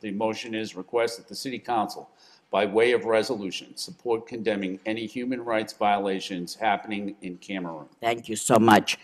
The motion is request that the City Council, by way of resolution, support condemning any human rights violations happening in Cameroon. Thank you so much.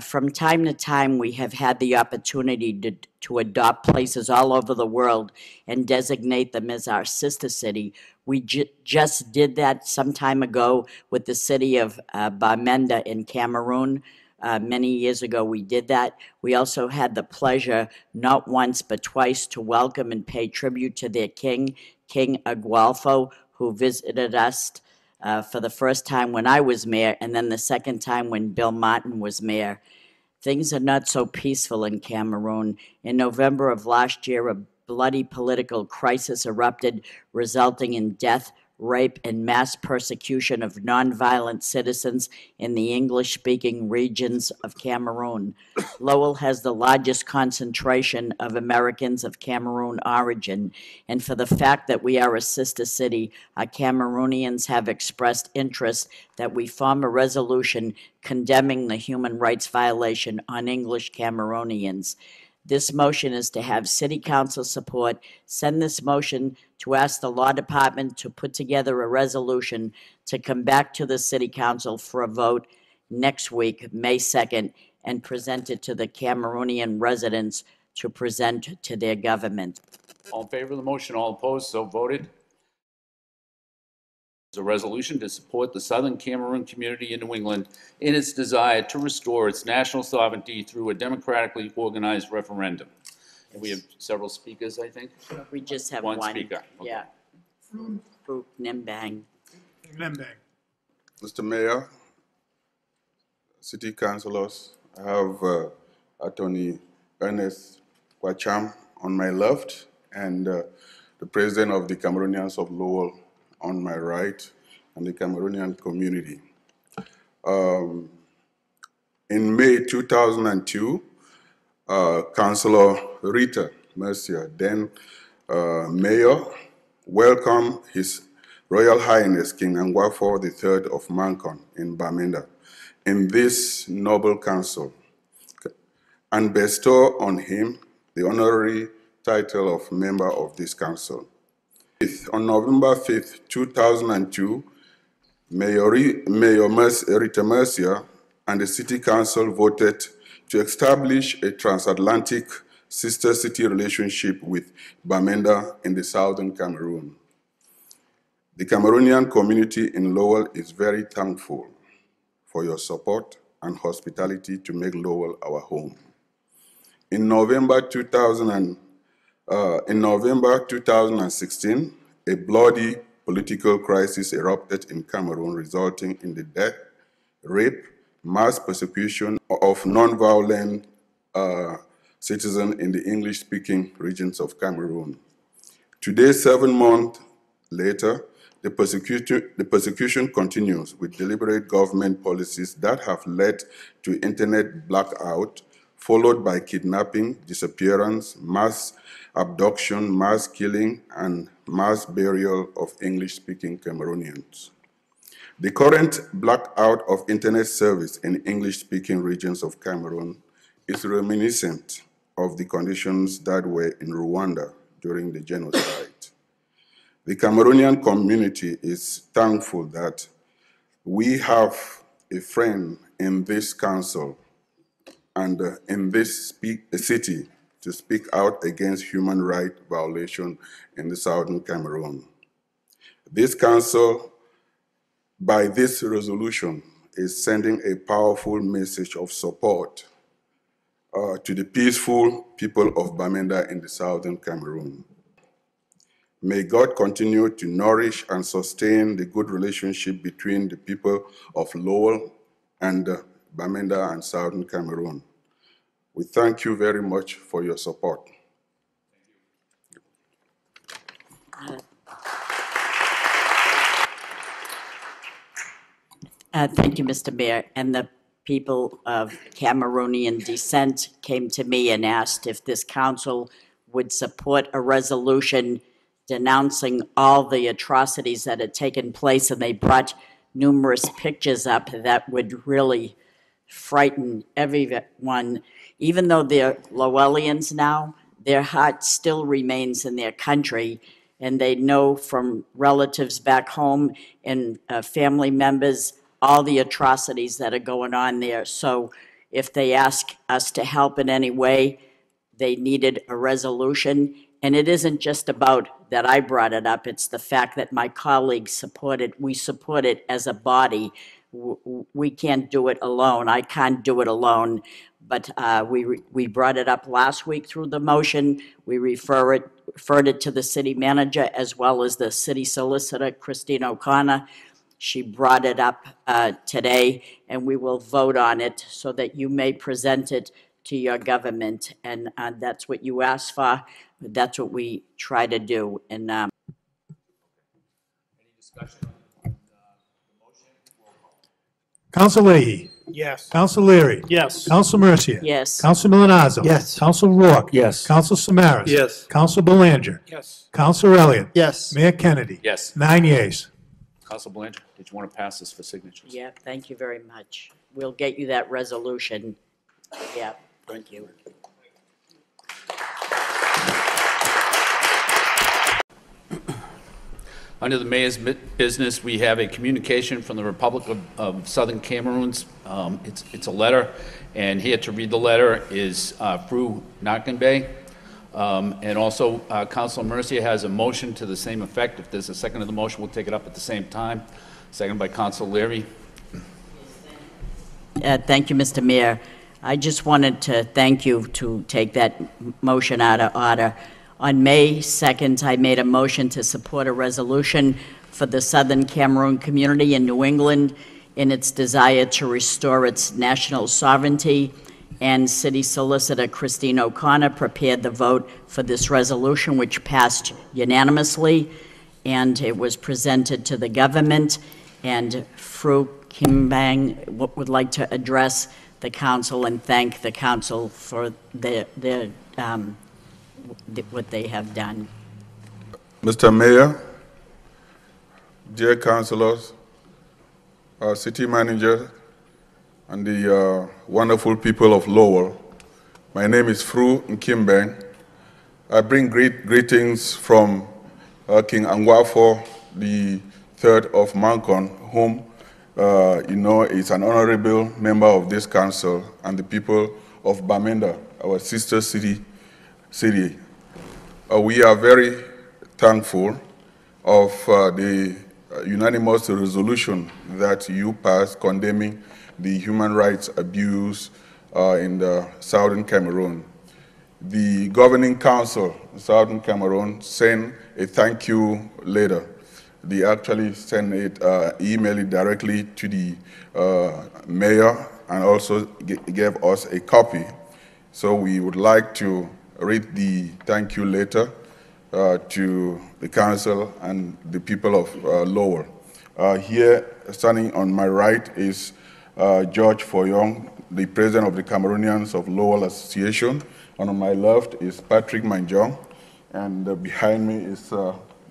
From time to time, we have had the opportunity to adopt places all over the world and designate them as our sister city. We just did that some time ago with the city of Bamenda in Cameroon. Many years ago, we did that. We also had the pleasure, not once but twice, to welcome and pay tribute to their king, King Agualfo, who visited us for the first time when I was mayor, and then the second time when Bill Martin was mayor. Things are not so peaceful in Cameroon. In November of last year, a bloody political crisis erupted, resulting in death, rape, and mass persecution of nonviolent citizens in the English-speaking regions of Cameroon. Lowell has the largest concentration of Americans of Cameroon origin, and for the fact that we are a sister city, our Cameroonians have expressed interest that we form a resolution condemning the human rights violation on English Cameroonians. This motion is to have City Council support. Send this motion to ask the Law Department to put together a resolution to come back to the City Council for a vote next week, May 2nd, and present it to the Cameroonian residents to present to their government. All in favor of the motion, all opposed, so voted. A resolution to support the Southern Cameroon community in New England in its desire to restore its national sovereignty through a democratically organized referendum. And we have several speakers, I think. We just have one one speaker. Okay. Yeah. Fruit Nimbang. Nimbang. Mr. Mayor, City Councilors, I have Attorney Ernest Kwacham on my left and the President of the Cameroonians of Lowell on my right, and the Cameroonian community. In May 2002, Councillor Rita Mercier, then Mayor, welcomed His Royal Highness King Angwafo III of Mancon in Bamenda in this noble council and bestow on him the honorary title of member of this council. On November 5th, 2002, Mayor Rita Mercier and the City Council voted to establish a transatlantic sister city relationship with Bamenda in the Southern Cameroon. The Cameroonian community in Lowell is very thankful for your support and hospitality to make Lowell our home. In November 2016, a bloody political crisis erupted in Cameroon, resulting in the death, rape, mass persecution of non-violent citizens in the English-speaking regions of Cameroon. Today, 7 months later, the persecution continues with deliberate government policies that have led to internet blackout, followed by kidnapping, disappearance, mass abduction, mass killing, and mass burial of English-speaking Cameroonians. The current blackout of internet service in English-speaking regions of Cameroon is reminiscent of the conditions that were in Rwanda during the genocide. The Cameroonian community is thankful that we have a friend in this council and in this city to speak out against human rights violation in the Southern Cameroon. This council, by this resolution, is sending a powerful message of support to the peaceful people of Bamenda in the Southern Cameroon. May God continue to nourish and sustain the good relationship between the people of Lowell and Bamenda and Southern Cameroon. We thank you very much for your support. Thank you, Mr. Mayor. And the people of Cameroonian descent came to me and asked if this council would support a resolution denouncing all the atrocities that had taken place, and they brought numerous pictures up that would really frighten everyone. Even though they're Lowellians now, their heart still remains in their country, and they know from relatives back home and family members all the atrocities that are going on there. So if they ask us to help in any way, they needed a resolution. And it isn't just about that I brought it up, it's the fact that my colleagues support it. We support it as a body. We can't do it alone. I can't do it alone. But we brought it up last week through the motion. We referred it to the city manager as well as the city solicitor, Christine O'Connor. She brought it up today, and we will vote on it so that you may present it to your government. And that's what you asked for. That's what we try to do. And Any discussion on the motion? Counsel Leahy. Yes. Counsel Leary. Yes. Counsel Mercia. yes, Counsel Milonazo. Yes. Counsel Rourke. Yes. Counsel Samaras. Yes. Counsel Belanger. Yes. Counsel Elliott. Yes. Mayor Kennedy. Yes. 9 yeas. Council Belanger, did you want to pass this for signatures? yeah, thank you very much. We'll get you that resolution. Yeah, thank you. Under the mayor's business, we have a communication from the Republic of Southern Cameroon. It's a letter, and here to read the letter is Fru Nakenbay. And also, Councilor Mercia has a motion to the same effect. If there's a second of the motion, we'll take it up at the same time. Second by Councilor Leary. Thank you, Mr. Mayor. I just wanted to thank you to take that motion out of order. On May 2nd, I made a motion to support a resolution for the Southern Cameroon community in New England in its desire to restore its national sovereignty, and City Solicitor Christine O'Connor prepared the vote for this resolution, which passed unanimously, and it was presented to the government. And Fru Kimbang would like to address the council and thank the council for what they have done. Mr. Mayor, dear councilors, our city manager, and the wonderful people of Lowell, my name is Fru Nkimbeng. I bring greetings from King Angwafo, the third of Mancon, whom you know is an honorable member of this council, and the people of Bamenda, our sister city. We are very thankful of the unanimous resolution that you passed condemning the human rights abuse in the Southern Cameroon. The governing council in Southern Cameroon sent a thank you letter. They actually sent it, emailed it directly to the mayor, and also gave us a copy. So we would like to read the thank you letter to the council and the people of Lowell. Here, standing on my right, is George Foyong, the president of the Cameroonians of Lowell Association. And on my left is Patrick Manjong, and behind me is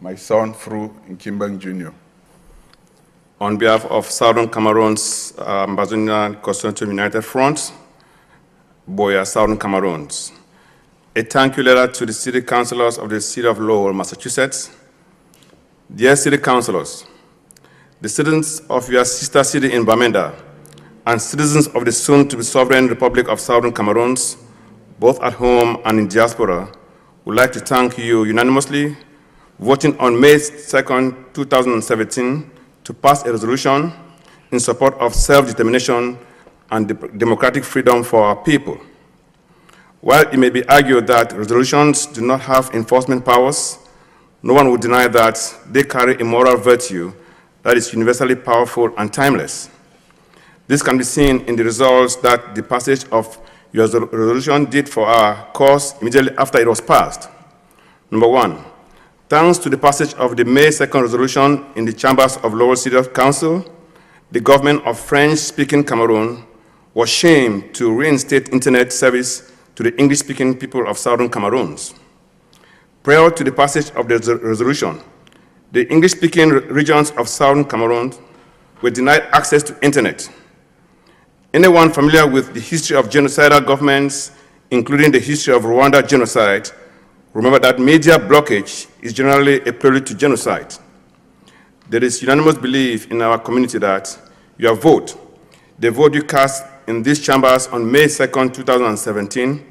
my son, Fru Nkimbang Jr. On behalf of Southern Cameroon's Ambazonian Constituent United Front, Boya Southern Cameroons, a thank you letter to the city councilors of the city of Lowell, Massachusetts. Dear city councilors, the citizens of your sister city in Bamenda and citizens of the soon-to-be sovereign Republic of Southern Cameroons, both at home and in diaspora, would like to thank you unanimously, voting on May 2nd, 2017, to pass a resolution in support of self-determination and democratic freedom for our people. While it may be argued that resolutions do not have enforcement powers, no one would deny that they carry a moral virtue that is universally powerful and timeless. This can be seen in the results that the passage of your resolution did for our cause immediately after it was passed. Number one, thanks to the passage of the May 2nd resolution in the chambers of Lowell City Council, the government of French-speaking Cameroon was shamed to reinstate internet service to the English-speaking people of Southern Cameroons. Prior to the passage of the resolution, the English-speaking regions of Southern Cameroon were denied access to internet. Anyone familiar with the history of genocidal governments, including the history of Rwanda genocide, Remember that media blockage is generally a prelude to genocide. There is unanimous belief in our community that your vote, the vote you cast in these chambers on May 2nd, 2017,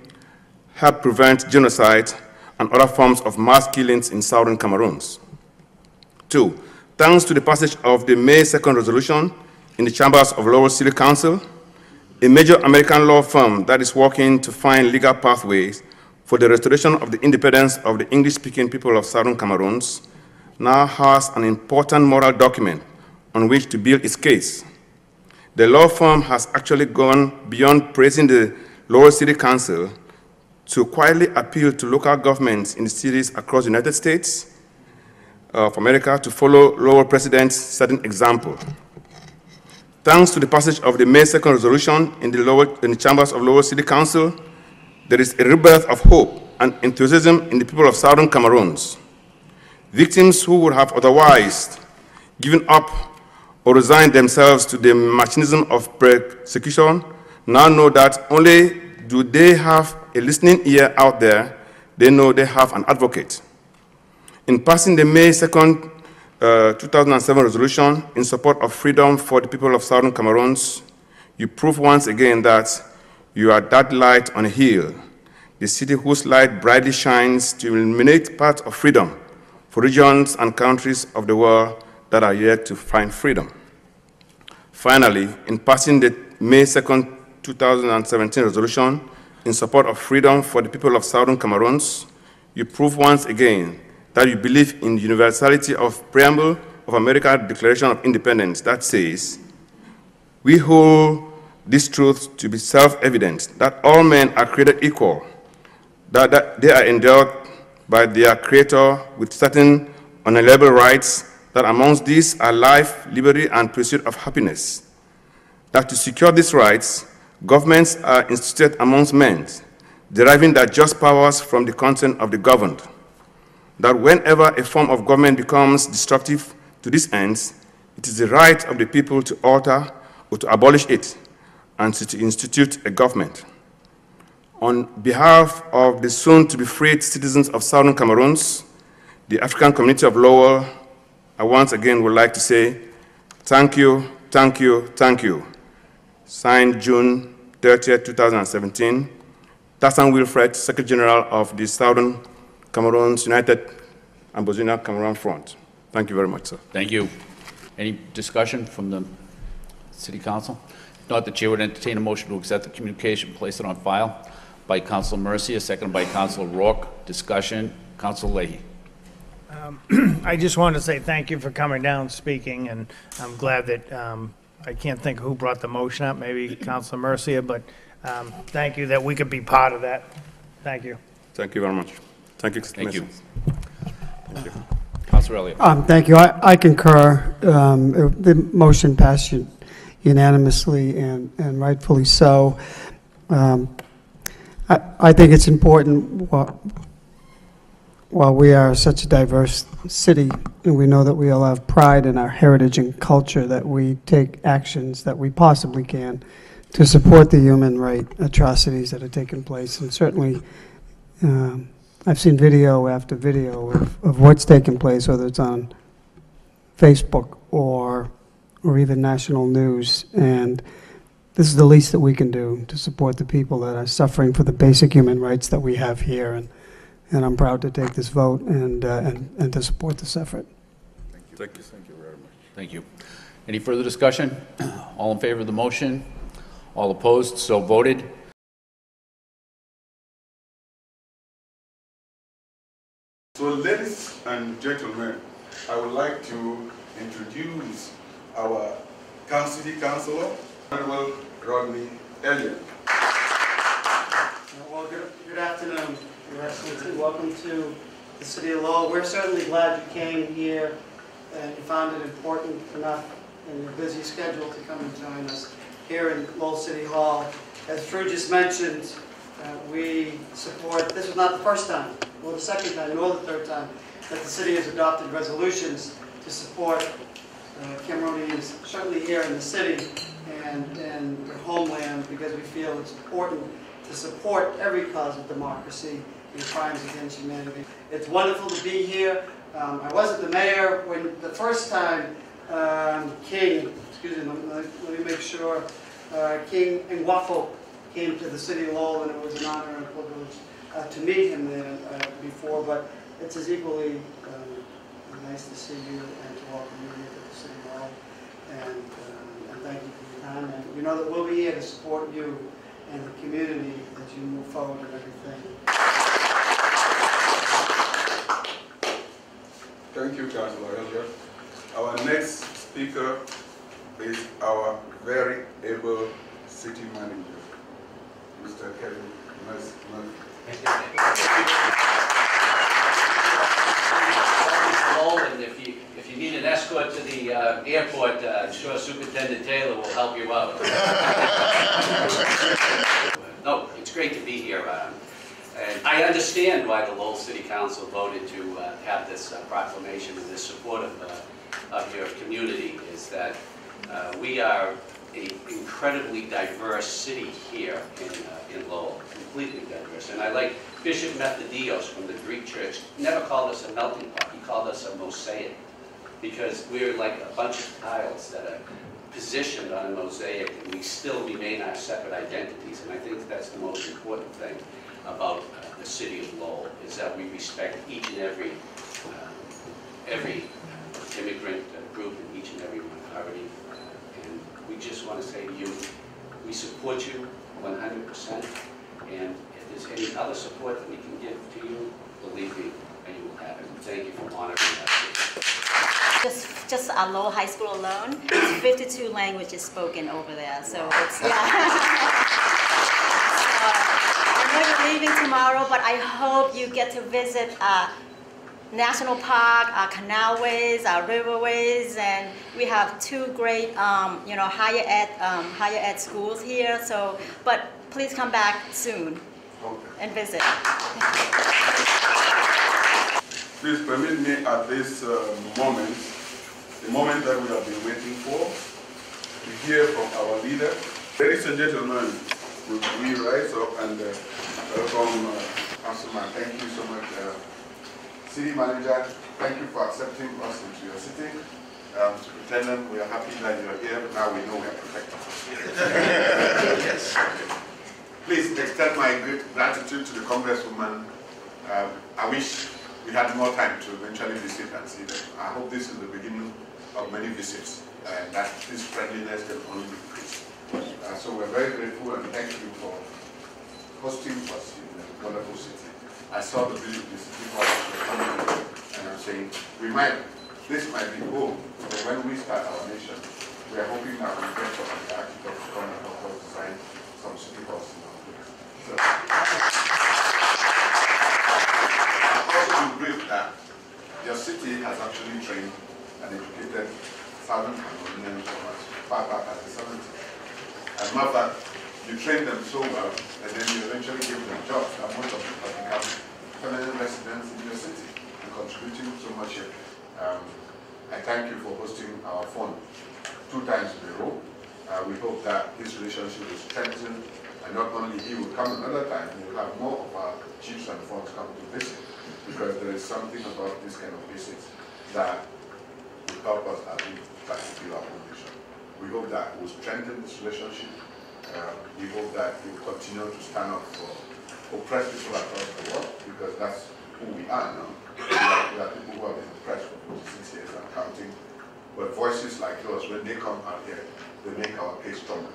helped prevent genocide and other forms of mass killings in Southern Cameroon. 2, thanks to the passage of the May 2nd resolution in the chambers of Lowell City Council, a major American law firm that is working to find legal pathways for the restoration of the independence of the English-speaking people of Southern Cameroon, now has an important moral document on which to build its case. The law firm has actually gone beyond praising the Lowell City Council to quietly appeal to local governments in the cities across the United States of America to follow Lowell President's certain example. Thanks to the passage of the May 2nd resolution in the chambers of Lowell City Council, there is a rebirth of hope and enthusiasm in the people of Southern Cameroon. Victims who would have otherwise given up or resigned themselves to the mechanism of persecution now know that only do they have a listening ear out there, they know they have an advocate. In passing the May 2nd, 2007 resolution in support of freedom for the people of Southern Cameroon, you prove once again that you are that light on a hill, the city whose light brightly shines to illuminate paths of freedom for regions and countries of the world that are yet to find freedom. Finally, in passing the May 2nd, 2017 resolution in support of freedom for the people of Southern Cameroon, you prove once again that you believe in the universality of preamble of America's Declaration of Independence that says, we hold this truth to be self-evident, that all men are created equal, that they are endowed by their Creator with certain unalienable rights, that amongst these are life, liberty, and pursuit of happiness. That to secure these rights, governments are instituted amongst men, deriving their just powers from the consent of the governed. That whenever a form of government becomes destructive to these ends, it is the right of the people to alter or to abolish it and to institute a government. On behalf of the soon-to-be-freed citizens of Southern Cameroon, the African community of Lowell, I once again would like to say thank you, thank you, thank you. Signed June 30th, 2017, Tassan Wilfred, Secretary General of the Southern Cameroon's United Ambazonian Cameroon Front. Thank you very much, sir. Thank you. Any discussion from the City Council? If not, the Chair would entertain a motion to accept the communication, place it on file by Councilor Mercia, seconded by Councilor Rourke. Discussion, Councilor Leahy. I just wanted to say thank you for coming down and speaking, and I'm glad that, I can't think who brought the motion up, maybe Councilor Mercia, but thank you that we could be part of that. Thank you. Thank you very much. Thank you. Thank you. Thank you. Councilor Elliott. Thank you. I concur. The motion passed unanimously and rightfully so. I think it's important while we are such a diverse city, and we know that we all have pride in our heritage and culture, that we take actions that we possibly can to support the human right atrocities that are taking place. And certainly, I've seen video after video of what's taking place, whether it's on Facebook or even national news. And this is the least that we can do to support the people that are suffering for the basic human rights that we have here. And I'm proud to take this vote and to support this effort. Thank you. Thank you. Thank you very much. Thank you. Any further discussion? All in favor of the motion? All opposed? So voted. So, ladies and gentlemen, I would like to introduce our City Councilor, Honorable Rodney Elliott. Well, good afternoon, Your Excellency. Welcome to the City of Lowell. We're certainly glad you came here and you found it important enough in your busy schedule to come and join us here in Lowell City Hall. As Drew just mentioned, we support, this is not the first time, or the second time, nor the third time, that the city has adopted resolutions to support Cameroonians, certainly here in the city and their homeland, because we feel it's important to support every cause of democracy your crimes against humanity. It's wonderful to be here. I wasn't the mayor when the first time King, excuse me, let me make sure, King Nwafo came to the city of Lowell, and it was an honor and a privilege to meet him there before, but it's as equally nice to see you and to welcome you here to the city of Lowell, and thank you for your time, and you know that we'll be here to support you and the community as you move forward and everything. Thank you, Councilor Elder. Our next speaker is our very able city manager, Mr. Kevin Murphy. And if you need an escort to the airport, I'm sure Superintendent Taylor will help you out. No, it's great to be here. And I understand why the Lowell City Council voted to have this proclamation and this support of your community, is that we are an incredibly diverse city here in Lowell, completely diverse. And I like Bishop Methodios from the Greek Church never called us a melting pot, he called us a mosaic, because we're like a bunch of tiles that are positioned on a mosaic, and we still remain our separate identities. And I think that's the most important thing about the city of Lowell, is that we respect each and every immigrant group and each and every minority. And we just want to say to you, we support you 100%. And if there's any other support that we can give to you, believe me, and you will have it. Thank you for honoring us. Just at Lowell High School alone, it's 52 languages spoken over there. So it's, yeah. I'm going to be leaving tomorrow, but I hope you get to visit National Park, canalways, riverways, and we have two great, higher ed schools here. So, but please come back soon and visit. Please permit me at this moment, the moment that we have been waiting for, to hear from our leader. Ladies and gentlemen, would we rise up and welcome Councilman. Thank you so much. City Manager, thank you for accepting us into your city. Superintendent, we are happy that you are here, but now we know we are protected. Yes. Please extend my great gratitude to the Congresswoman. I wish we had more time to eventually visit and see them. I hope this is the beginning of many visits, and that this friendliness can only increase. So we're very grateful and thank you for hosting us in a wonderful city. I saw the city coming, and I'm saying, this might be home, but when we start our nation, we are hoping that we get some of the architects to come and help us design some city halls in our place. So, I'm also to brief that your city has actually trained and educated Southern Cameroonians from as far back as the 70s. As a matter of fact, you train them so well, and then you eventually give them jobs, and most of them have become permanent residents in your city and contributing so much here. I thank you for hosting our fund 2 times in a row. We hope that this relationship will strengthen, and not only he will come another time, we will have more of our chiefs and funds come to visit, because there is something about this kind of visits that will help us as we try to build our foundation. We hope that will strengthen this relationship. We hope that we will continue to stand up for oppressed people across the world, because that's who we are now. We are people who have been oppressed for 46 years and counting. But voices like yours, when they come out here, they make our case stronger.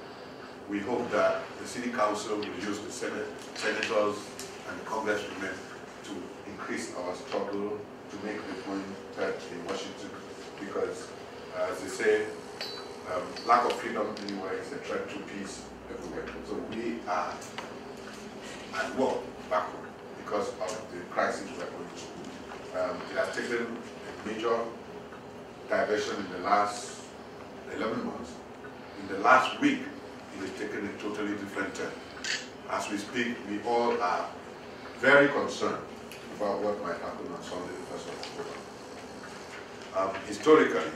We hope that the City Council will use the senators and the congresswomen to increase our struggle to make the point heard in Washington, because as they say, lack of freedom anywhere is a threat to peace everywhere. So we are at war back home because of the crisis we're going through. It has taken a major diversion in the last 11 months. In the last week, it has taken a totally different turn. As we speak, we all are very concerned about what might happen on Sunday, the 1st of October. Historically,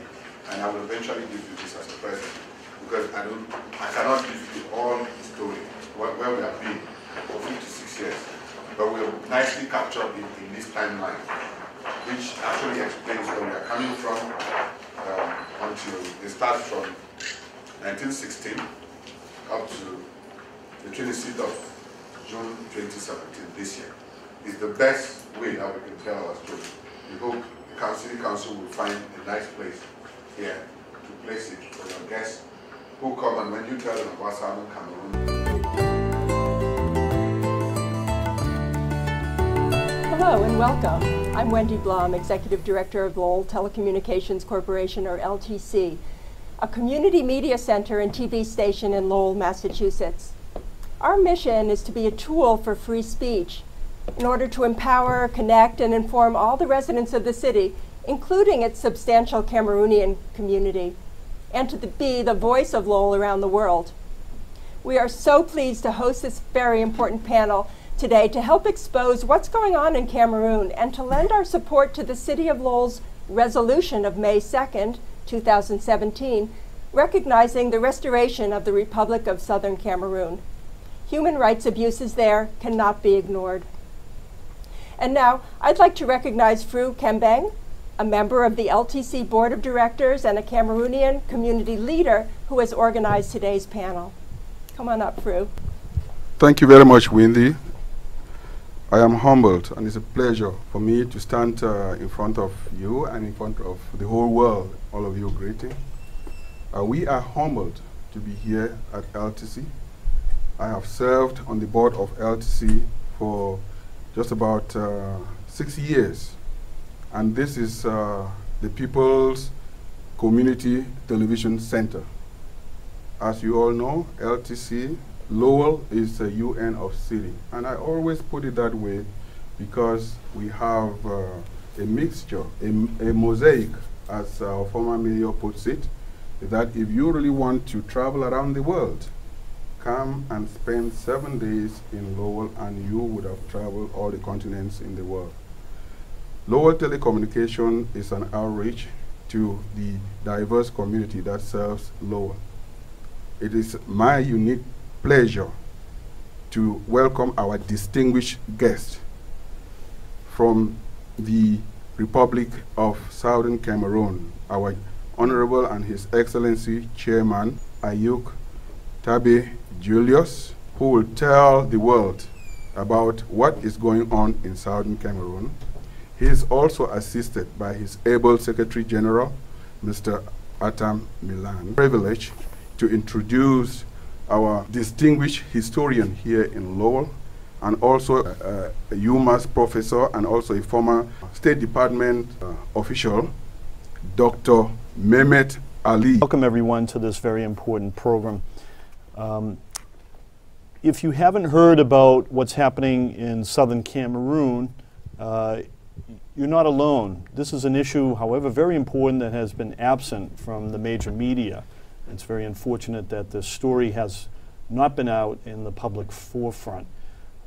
and I will eventually give you this as a present, because I cannot give you all the story where we have been for 56 years. But we are nice nicely captured in this timeline, which actually explains where we are coming from until it starts from 1916 up to the 26th of June 2017 this year. It's the best way that we can tell our story. We hope the City Council will find a nice place here to place it for your guests who come, and when you tell them about Southern Cameroon. Hello and welcome. I'm Wendy Blum, Executive Director of Lowell Telecommunications Corporation, or LTC, a community media center and TV station in Lowell, Massachusetts. Our mission is to be a tool for free speech in order to empower, connect, and inform all the residents of the city, including its substantial Cameroonian community, and to be the voice of Lowell around the world. We are so pleased to host this very important panel today to help expose what's going on in Cameroon and to lend our support to the City of Lowell's resolution of May 2nd, 2017, recognizing the restoration of the Republic of Southern Cameroon. Human rights abuses there cannot be ignored. And now, I'd like to recognize Fru Kembeng, a member of the LTC Board of Directors and a Cameroonian community leader who has organized today's panel. Come on up, Fru. Thank you very much, Wendy. I am humbled, and it's a pleasure for me to stand in front of you and in front of the whole world, all of you greeting. We are humbled to be here at LTC. I have served on the board of LTC for just about 6 years, and this is the People's Community Television Center. As you all know, LTC Lowell is a UN of city, and I always put it that way because we have a mixture, a mosaic, as our former mayor puts it, that if you really want to travel around the world, come and spend 7 days in Lowell and you would have traveled all the continents in the world. Lowell Telecommunication is an outreach to the diverse community that serves Lowell. It is my unique pleasure to welcome our distinguished guest from the Republic of Southern Cameroon, our Honorable and His Excellency Chairman Ayuk Tabe Julius, who will tell the world about what is going on in Southern Cameroon. He is also assisted by his able Secretary General, Mr. Atam Milan. Privilege to introduce our distinguished historian here in Lowell, and also a UMass professor and also a former State Department official, Dr. Mehmet Ali. Welcome everyone to this very important program. If you haven't heard about what's happening in Southern Cameroon, you're not alone. This is an issue, however very important, that has been absent from the major media. It's very unfortunate that this story has not been out in the public forefront.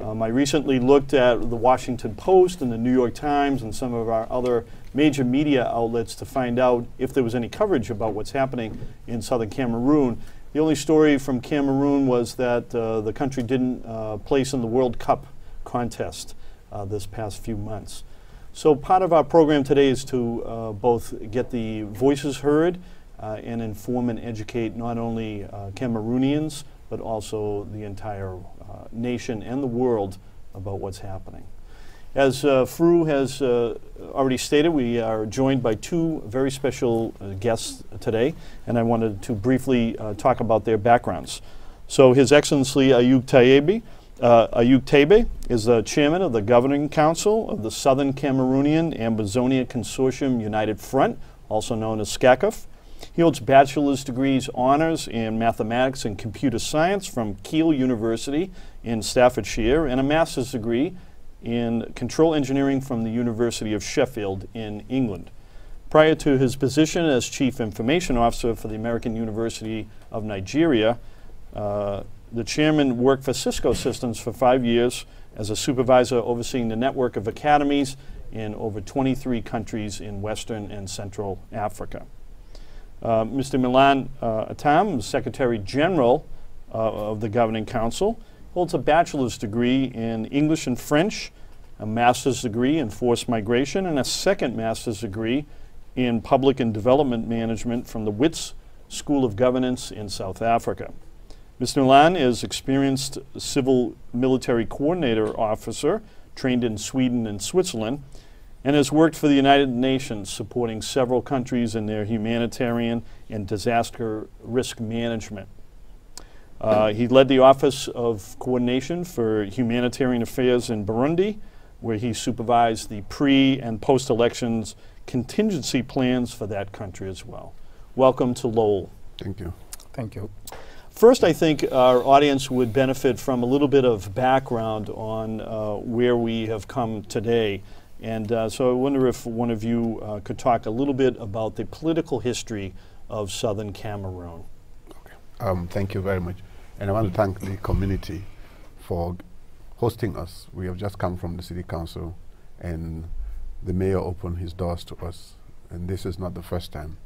I recently looked at the Washington Post and the New York Times and some of our other major media outlets to find out if there was any coverage about what's happening in Southern Cameroon. The only story from Cameroon was that the country didn't place in the World Cup contest this past few months. So part of our program today is to both get the voices heard and inform and educate not only Cameroonians, but also the entire nation and the world about what's happening. As Fru has already stated, we are joined by two very special guests today, and I wanted to briefly talk about their backgrounds. So His Excellency Ayuk Tabe is the chairman of the Governing Council of the Southern Cameroonian Ambazonia Consortium United Front, also known as SCACUF. He holds bachelor's degrees honors in mathematics and computer science from Keele University in Staffordshire and a master's degree in control engineering from the University of Sheffield in England. Prior to his position as Chief Information Officer for the American University of Nigeria, the chairman worked for Cisco Systems for 5 years as a supervisor overseeing the network of academies in over 23 countries in Western and Central Africa. Mr. Milan Atam, Secretary General of the Governing Council, holds a bachelor's degree in English and French a master's degree in forced migration, and a second master's degree in public and development management from the Wits School of Governance in South Africa. Mr. Milan is experienced civil military coordinator officer trained in Sweden and Switzerland, and has worked for the United Nations supporting several countries in their humanitarian and disaster risk management. He led the Office of Coordination for Humanitarian Affairs in Burundi, where he supervised the pre- and post-elections contingency plans for that country as well. Welcome to Lowell. Thank you. Thank you. First, I think our audience would benefit from a little bit of background on where we have come today. And so I wonder if one of you could talk a little bit about the political history of Southern Cameroon. Okay. Thank you very much. And I want to thank the community for hosting us. We have just come from the City Council, and the mayor opened his doors to us. And this is not the first time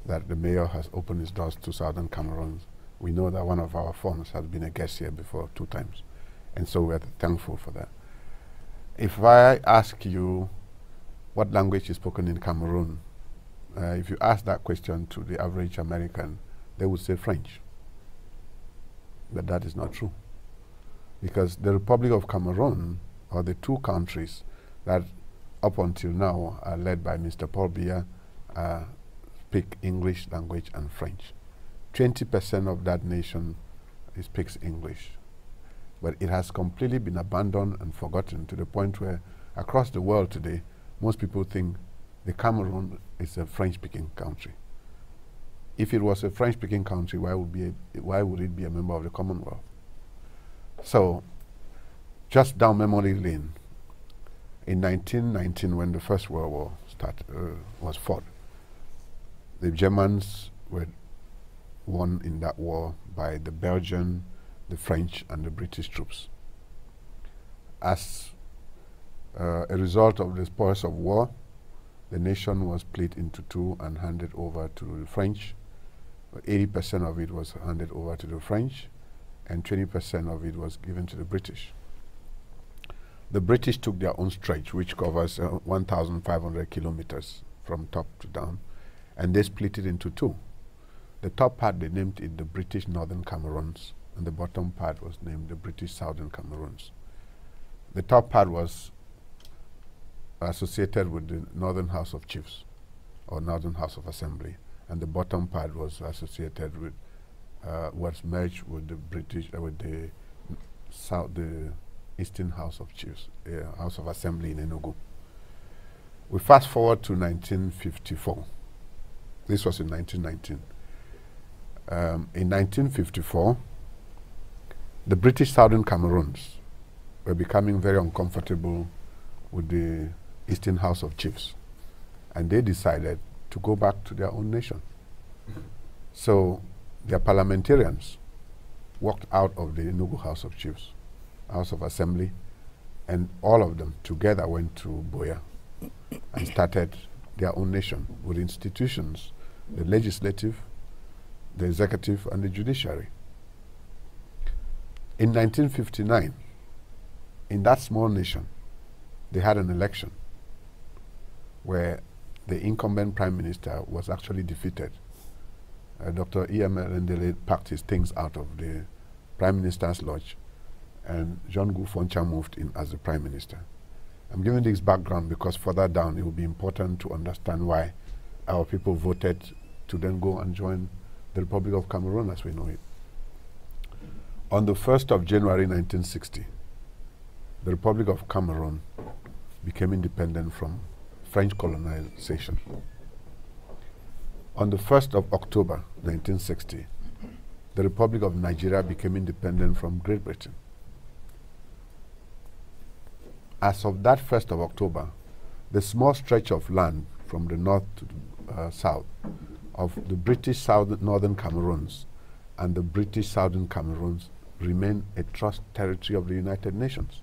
that the mayor has opened his doors to Southern Cameroon. We know that one of our forms has been a guest here before 2 times, and so we're thankful for that. If I ask you what language is spoken in Cameroon, if you ask that question to the average American, they would say French. But that is not true, because the Republic of Cameroon, or the 2 countries that up until now are led by Mr. Paul Biya, speak English language and French. 20% of that nation speaks English, but it has completely been abandoned and forgotten, to the point where across the world today, most people think the Cameroon is a French-speaking country. If it was a French-speaking country, why would it be a member of the Commonwealth? So, just down memory lane, in 1919, when the First World War was fought, the Germans were won in that war by the Belgian, the French, and the British troops. As a result of the spoils of war, the nation was split into 2 and handed over to the French. 80% of it was handed over to the French, and 20% of it was given to the British. The British took their own stretch, which covers 1,500 kilometers from top to down, and they split it into 2. The top part, they named it the British Northern Cameroons, and the bottom part was named the British Southern Cameroons. The top part was associated with the Northern House of Chiefs, or Northern House of Assembly, and the bottom part was associated with, was merged with the British, with the Eastern House of Chiefs, House of Assembly in Enugu. We fast forward to 1954. This was in 1919. In 1954, the British Southern Cameroons were becoming very uncomfortable with the Eastern House of Chiefs, and they decided to go back to their own nation. So their parliamentarians walked out of the Enugu House of Chiefs, House of Assembly, and all of them together went to Boya and started their own nation with institutions, the legislative, the executive, and the judiciary. In 1959, in that small nation, they had an election where the incumbent prime minister was actually defeated. Dr. E.M. Rendele packed his things out of the prime minister's lodge, and John Gufoncha moved in as the prime minister. I'm giving this background because further down it will be important to understand why our people voted to then go and join the Republic of Cameroon as we know it. On the 1st of January 1960, the Republic of Cameroon became independent from French colonization. On the 1st of October 1960, the Republic of Nigeria became independent from Great Britain. As of that 1st of October, the small stretch of land from the north to the south of the British Northern Cameroons and the British Southern Cameroons remain a trust territory of the United Nations.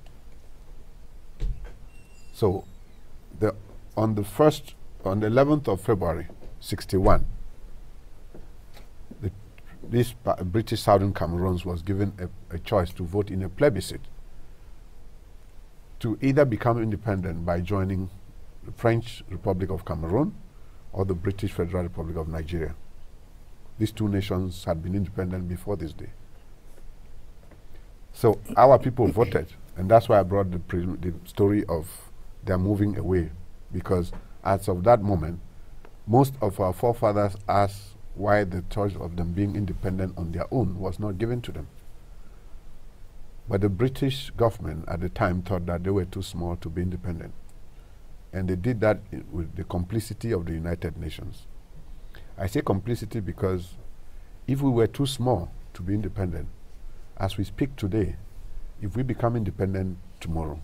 So, on the 11th of February, 61, this British Southern Cameroons was given a choice to vote in a plebiscite to either become independent by joining the French Republic of Cameroon or the British Federal Republic of Nigeria. These two nations had been independent before this day. So our people voted, and that's why I brought the story of their moving away, because as of that moment, most of our forefathers asked why the choice of them being independent on their own was not given to them. But the British government at the time thought that they were too small to be independent. And they did that with the complicity of the United Nations. I say complicity because if we were too small to be independent, as we speak today, if we become independent tomorrow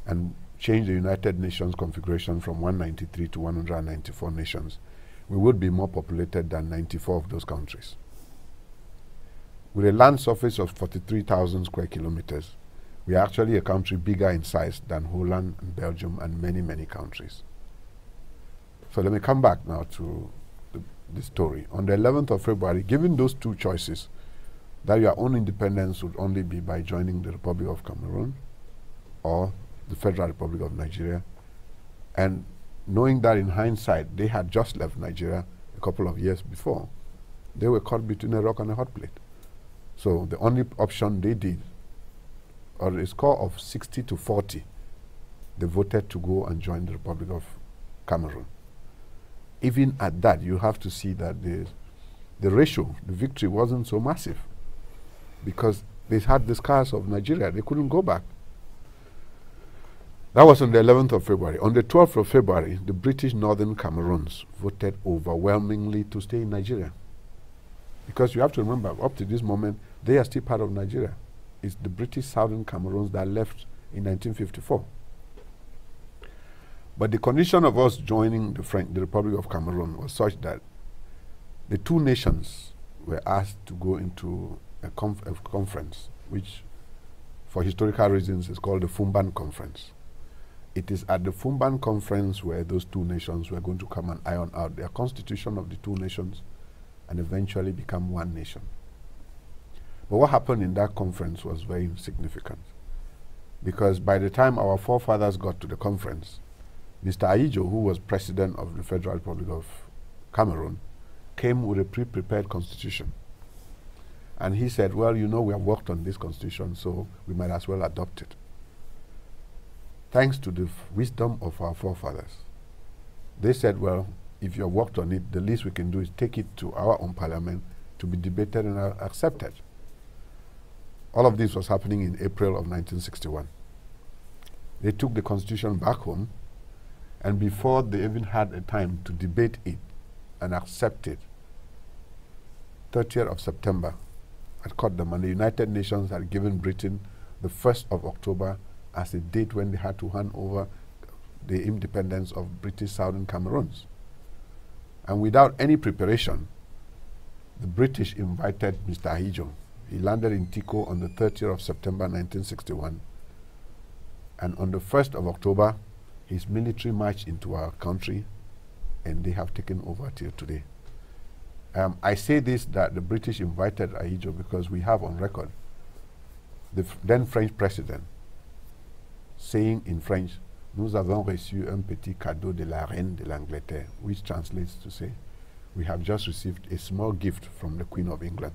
and change the United Nations configuration from 193 to 194 nations, we would be more populated than 94 of those countries. With a land surface of 43,000 square kilometers, we are actually a country bigger in size than Holland and Belgium and many, many countries. So let me come back now to the story. On the 11th of February, given those two choices, that your own independence would only be by joining the Republic of Cameroon or the Federal Republic of Nigeria, and knowing that in hindsight they had just left Nigeria a couple of years before, they were caught between a rock and a hot plate. So the only option they did, on a score of 60 to 40, they voted to go and join the Republic of Cameroon. Even at that, you have to see that the ratio, the victory wasn't so massive, because they had the scars of Nigeria. They couldn't go back. That was on the 11th of February. On the 12th of February, the British Northern Cameroons voted overwhelmingly to stay in Nigeria. Because you have to remember, up to this moment, they are still part of Nigeria. It's the British Southern Cameroons that left in 1954. But the condition of us joining the Republic of Cameroon was such that the two nations were asked to go into a conference, which for historical reasons is called the Fumban Conference. It is at the Fumban Conference where those two nations were going to come and iron out their constitution of the two nations and eventually become one nation. But what happened in that conference was very significant, because by the time our forefathers got to the conference, Mr. Ahijo, who was president of the Federal Republic of Cameroon, came with a pre-prepared constitution. And he said, well, you know, we have worked on this constitution, so we might as well adopt it. Thanks to the wisdom of our forefathers, they said, well, if you have worked on it, the least we can do is take it to our own parliament to be debated and accepted. All of this was happening in April of 1961. They took the constitution back home, and before they even had a time to debate it and accept it, 30th of September had caught them, and the United Nations had given Britain the 1st of October as a date when they had to hand over the independence of British Southern Cameroons. And without any preparation, the British invited Mr. Ahijo. He landed in Tico on the 30th of September 1961. And on the 1st of October, his military marched into our country, and they have taken over till today. I say this, that the British invited Ahijo because we have on record the then French president saying in French, "Nous avons reçu un petit cadeau de la reine de l'Angleterre," which translates to say, we have just received a small gift from the Queen of England.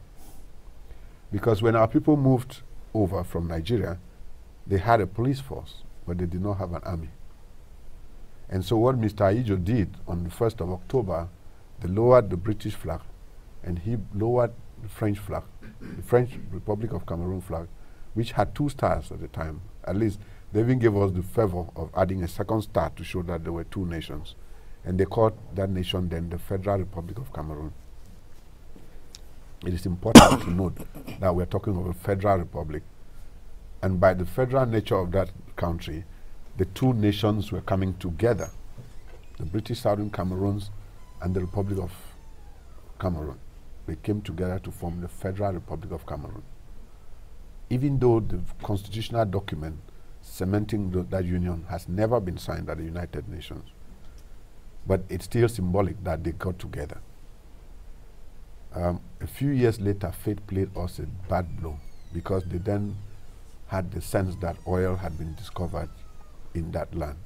Because when our people moved over from Nigeria, they had a police force, but they did not have an army. And so what Mr. Ahijo did on the 1st of October, they lowered the British flag, and he lowered the French flag, the French Republic of Cameroon flag, which had 2 stars at the time. At least they even gave us the favor of adding a second star to show that there were 2 nations. And they called that nation then the Federal Republic of Cameroon. It is important to note that we're talking of a federal republic. And by the federal nature of that country, the 2 nations were coming together, the British Southern Cameroons and the Republic of Cameroon. They came together to form the Federal Republic of Cameroon. Even though the constitutional document cementing that union has never been signed at the United Nations, but it's still symbolic that they got together. A few years later, fate played us a bad blow, because they then had the sense that oil had been discovered in that land.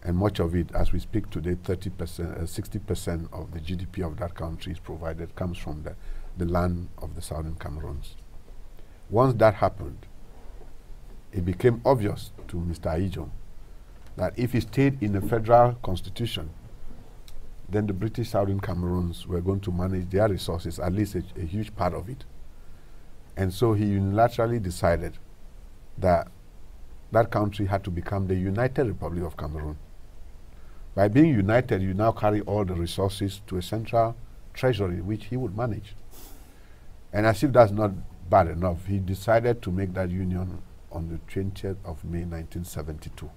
And much of it, as we speak today, 30%, 60% of the GDP of that country is provided, comes from the land of the Southern Cameroons. Once that happened, it became obvious to Mr. Aijo that if he stayed in the federal constitution, then the British Southern Cameroons were going to manage their resources, at least a huge part of it. And so he unilaterally decided that that country had to become the United Republic of Cameroon. By being united, you now carry all the resources to a central treasury, which he would manage. And as if that's not bad enough, he decided to make that union on the 20th of May, 1972.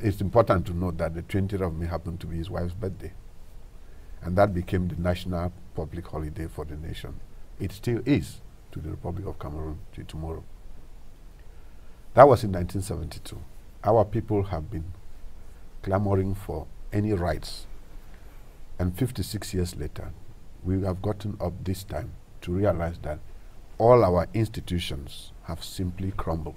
It's important to note that the 20th of May happened to be his wife's birthday. And that became the national public holiday for the nation. It still is to the Republic of Cameroon till tomorrow. That was in 1972. Our people have been clamoring for any rights. And 56 years later, we have gotten up this time to realize that all our institutions have simply crumbled.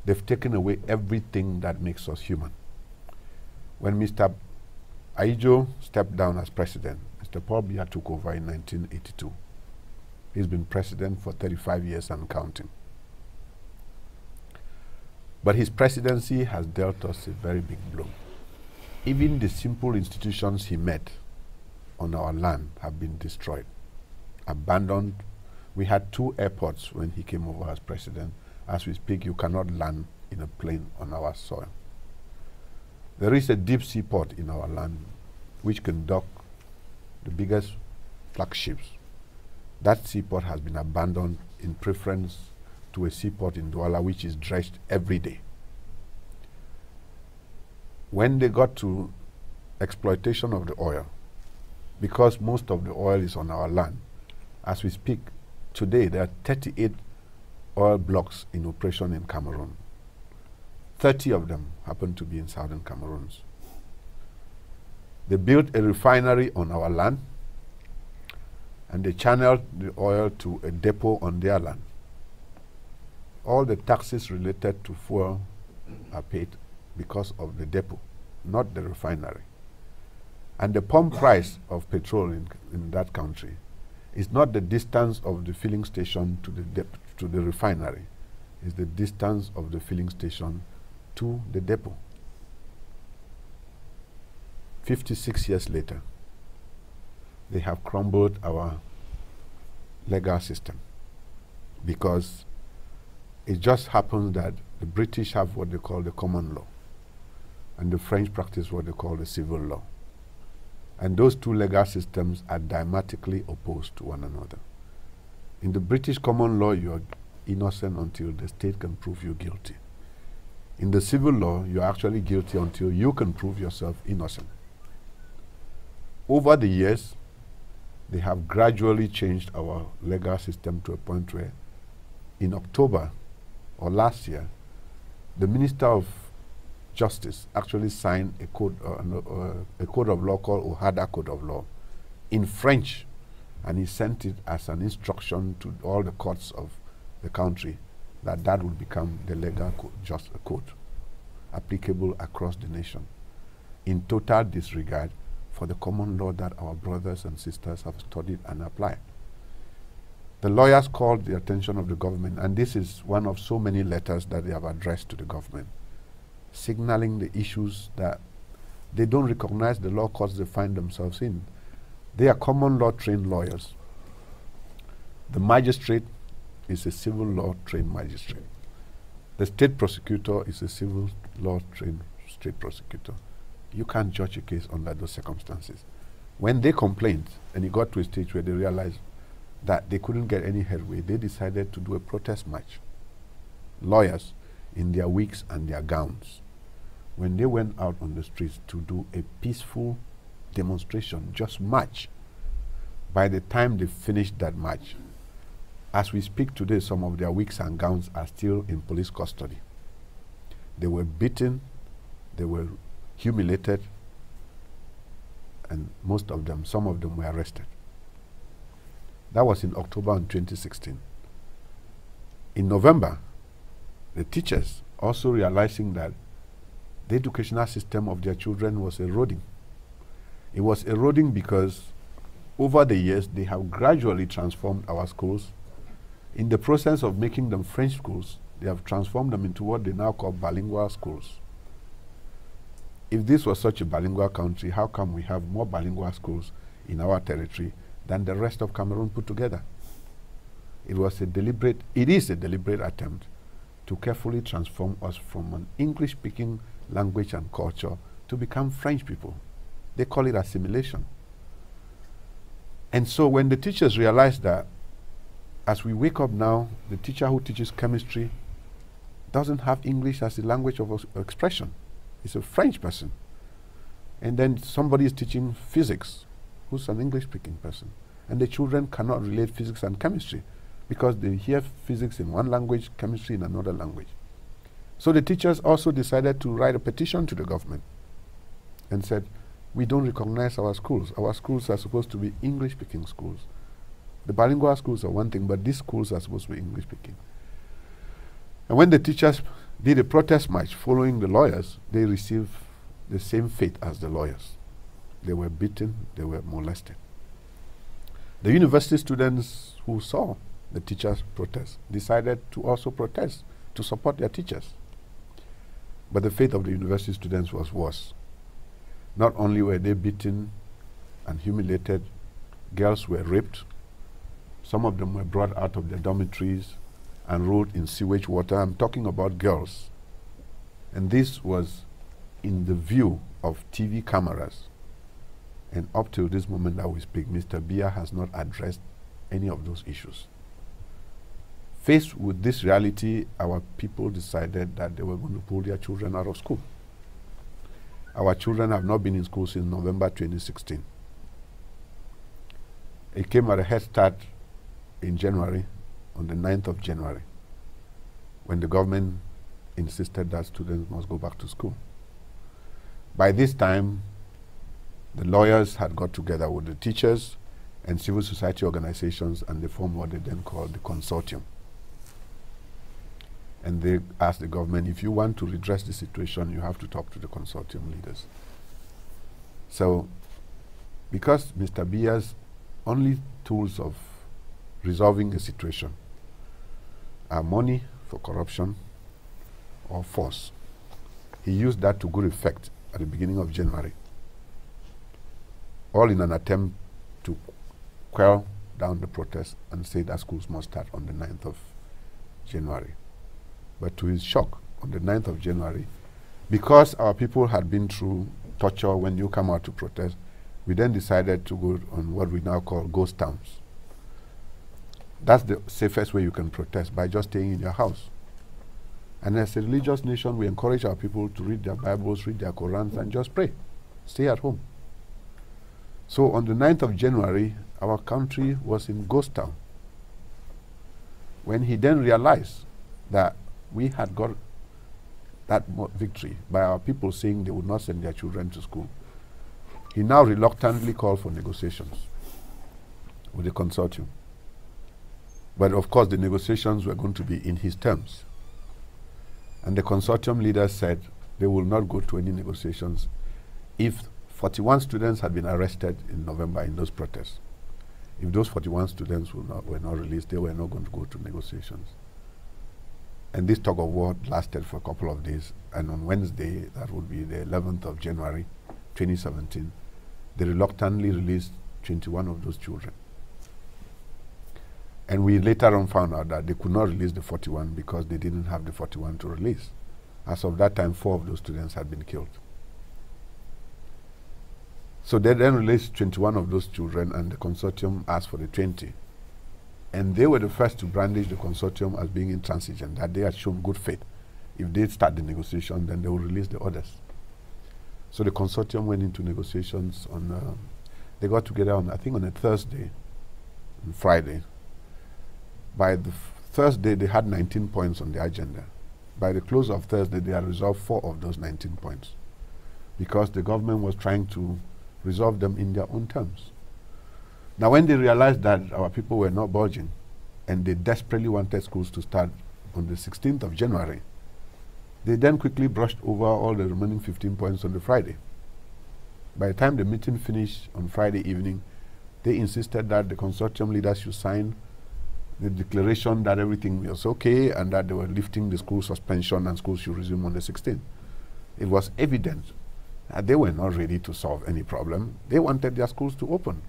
They've taken away everything that makes us human. When Mr. Aijo stepped down as president, Mr. Paul Biya took over in 1982. He's been president for 35 years and counting. But his presidency has dealt us a very big blow. Even the simple institutions he met on our land have been destroyed, abandoned. We had 2 airports when he came over as president. As we speak, you cannot land in a plane on our soil. There is a deep sea port in our land which can dock the biggest flagships. That seaport has been abandoned in preference to a seaport in Douala which is dredged every day. When they got to exploitation of the oil, because most of the oil is on our land, as we speak today, there are 38 oil blocks in operation in Cameroon. 30 of them happen to be in Southern Cameroon. They built a refinery on our land, and they channeled the oil to a depot on their land. All the taxes related to fuel are paid because of the depot, not the refinery. And the pump price of petrol in that country is not the distance of the filling station to the refinery, it's the distance of the filling station to the depot. 56 years later, they have crumbled our legal system because it just happens that the British have what they call the common law and the French practice what they call the civil law. And those 2 legal systems are diametrically opposed to one another. In the British common law, you are innocent until the state can prove you guilty. In the civil law, you are actually guilty until you can prove yourself innocent. Over the years, they have gradually changed our legal system to a point where in October or last year, the Minister of Justice actually signed a code of law called Ohada Code of Law in French, and he sent it as an instruction to all the courts of the country that would become the legal code applicable across the nation, in total disregard for the common law that our brothers and sisters have studied and applied. The lawyers called the attention of the government, and this is one of so many letters that they have addressed to the government, signaling the issues that they don't recognize the law courts they find themselves in. They are common law trained lawyers. The magistrate is a civil law trained magistrate. The state prosecutor is a civil law trained state prosecutor. You can't judge a case under those circumstances. When they complained and it got to a stage where they realized that they couldn't get any headway, they decided to do a protest march. Lawyers in their wigs and their gowns, when they went out on the streets to do a peaceful demonstration, just march, by the time they finished that march, as we speak today, some of their wigs and gowns are still in police custody. They were beaten, they were humiliated, and some of them were arrested. That was in October in 2016. In November, the teachers also realizing that the educational system of their children was eroding. It was eroding because over the years, they have gradually transformed our schools. In the process of making them French schools, they have transformed them into what they now call bilingual schools. If this was such a bilingual country, how come we have more bilingual schools in our territory than the rest of Cameroon put together? It is a deliberate attempt to carefully transform us from an English-speaking language and culture to become French people. They call it assimilation. And so when the teachers realize that, as we wake up now, the teacher who teaches chemistry doesn't have English as the language of expression. He's a French person. And then somebody is teaching physics, who's an English-speaking person. And the children cannot relate physics and chemistry because they hear physics in one language, chemistry in another language. So the teachers also decided to write a petition to the government and said, we don't recognize our schools. Our schools are supposed to be English-speaking schools. The bilingual schools are one thing, but these schools are supposed to be English-speaking. And when the teachers did a protest march following the lawyers, they received the same fate as the lawyers. They were beaten, they were molested. The university students who saw the teachers' protest decided to also protest to support their teachers. But the fate of the university students was worse. Not only were they beaten and humiliated, girls were raped. Some of them were brought out of their dormitories and rolled in sewage water. I'm talking about girls. And this was in the view of TV cameras. And up till this moment that we speak, Mr. Biya has not addressed any of those issues. Faced with this reality, our people decided that they were going to pull their children out of school. Our children have not been in school since November 2016. It came at a head start in January, on the 9th of January, when the government insisted that students must go back to school. By this time, the lawyers had got together with the teachers and civil society organizations, and they formed what they then called the consortium. And they asked the government, if you want to redress the situation, you have to talk to the consortium leaders. So, because Mr. Biya's only tools of resolving a situation are money for corruption or force, he used that to good effect at the beginning of January, all in an attempt to quell down the protest and say that schools must start on the 9th of January. But to his shock, on the 9th of January, because our people had been through torture when you come out to protest, we then decided to go on what we now call ghost towns. That's the safest way you can protest, by just staying in your house. And as a religious nation, we encourage our people to read their Bibles, read their Qurans, and just pray. Stay at home. So on the 9th of January, our country was in ghost town. When he then realized that we had got that victory by our people saying they would not send their children to school, he now reluctantly called for negotiations with the consortium. But of course, the negotiations were going to be in his terms. And the consortium leaders said they will not go to any negotiations if 41 students had been arrested in November in those protests. If those 41 students were not released, they were not going to go to negotiations. And this tug of war lasted for a couple of days. And on Wednesday, that would be the 11th of January, 2017, they reluctantly released 21 of those children. And we later on found out that they could not release the 41 because they didn't have the 41 to release. As of that time, 4 of those students had been killed. So they then released 21 of those children, and the consortium asked for the 20. And they were the first to brandish the consortium as being intransigent, that they had shown good faith. If they start the negotiation, then they will release the others. So the consortium went into negotiations on, they got together on, I think on a Thursday and Friday. By the Thursday, they had 19 points on the agenda. By the close of Thursday, they had resolved 4 of those 19 points because the government was trying to resolve them in their own terms. Now, when they realized that our people were not budging, and they desperately wanted schools to start on the 16th of January. They then quickly brushed over all the remaining 15 points on the Friday. By the time the meeting finished on Friday evening, they insisted that the consortium leaders should sign the declaration that everything was okay and that they were lifting the school suspension and schools should resume on the 16th. It was evident that they were not ready to solve any problem. They wanted their schools to open.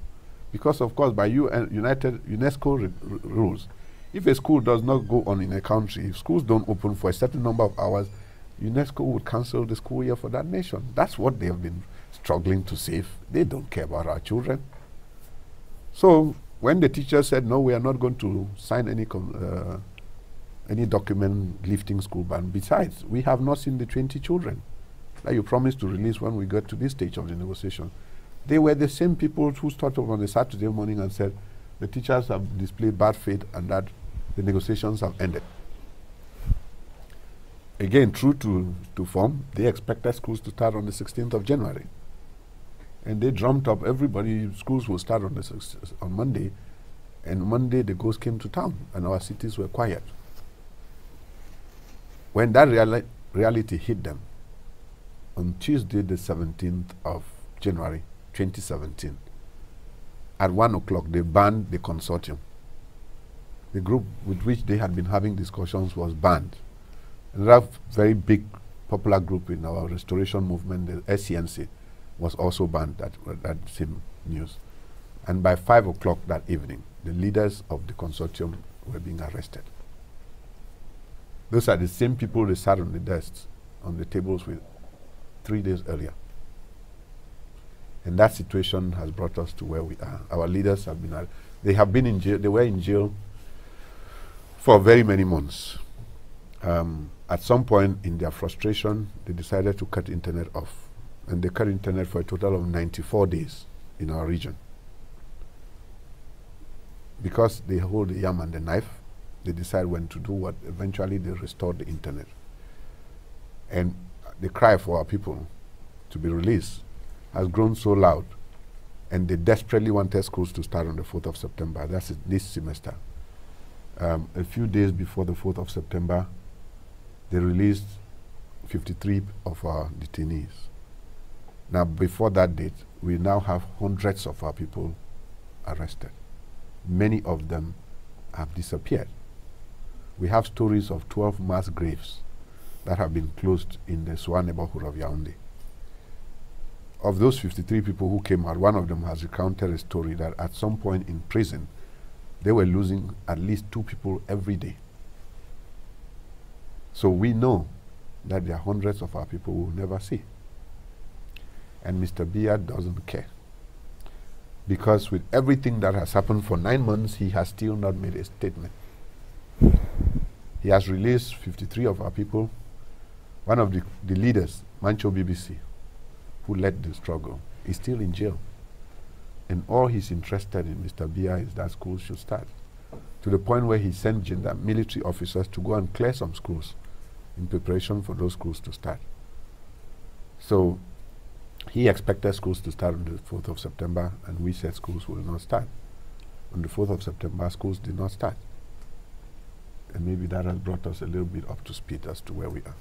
Because, of course, by UNESCO rules, if a school does not go on in a country, if schools don't open for a certain number of hours, UNESCO would cancel the school year for that nation. That's what they have been struggling to save. They don't care about our children. So when the teacher said, no, we are not going to sign any document lifting school ban, besides, we have not seen the 20 children that you promised to release when we got to this stage of the negotiation. They were the same people who started on a Saturday morning and said the teachers have displayed bad faith and that the negotiations have ended. Again, true to form, they expected schools to start on the 16th of January. And they drummed up everybody, schools will start on Monday. And Monday the ghosts came to town and our cities were quiet. When that reality hit them, on Tuesday the 17th of January 2017, at 1 o'clock they banned the consortium. The group with which they had been having discussions was banned. Another very big popular group in our restoration movement, the SCNC, was also banned that same news. And by 5 o'clock that evening, the leaders of the consortium were being arrested. Those are the same people they sat on the desks, on the tables with 3 days earlier. And that situation has brought us to where we are. Our leaders have been, they have been in jail, they were in jail for very many months. At some point in their frustration, they decided to cut internet off. And they cut internet for a total of 94 days in our region. Because they hold the yam and the knife, they decide when to do what. Eventually they restored the internet. And the cry for our people to be released has grown so loud, and they desperately wanted schools to start on the 4th of September. That's this semester. A few days before the 4th of September, they released 53 of our detainees. Now, before that date, we now have hundreds of our people arrested. Many of them have disappeared. We have stories of 12 mass graves that have been closed in the Soa neighborhood of Yaoundé. Of those 53 people who came out, one of them has recounted a story that at some point in prison, they were losing at least 2 people every day. So we know that there are hundreds of our people we will never see. And Mr. Biya doesn't care. Because with everything that has happened for 9 months, he has still not made a statement. He has released 53 of our people. One of the leaders, Mancho BBC, who led the struggle, is still in jail. And all he's interested in, Mr. Biya, is that schools should start. To the point where he sent military officers to go and clear some schools in preparation for those schools to start. So he expected schools to start on the 4th of September, and we said schools will not start. On the 4th of September, schools did not start. And maybe that has brought us a little bit up to speed as to where we are.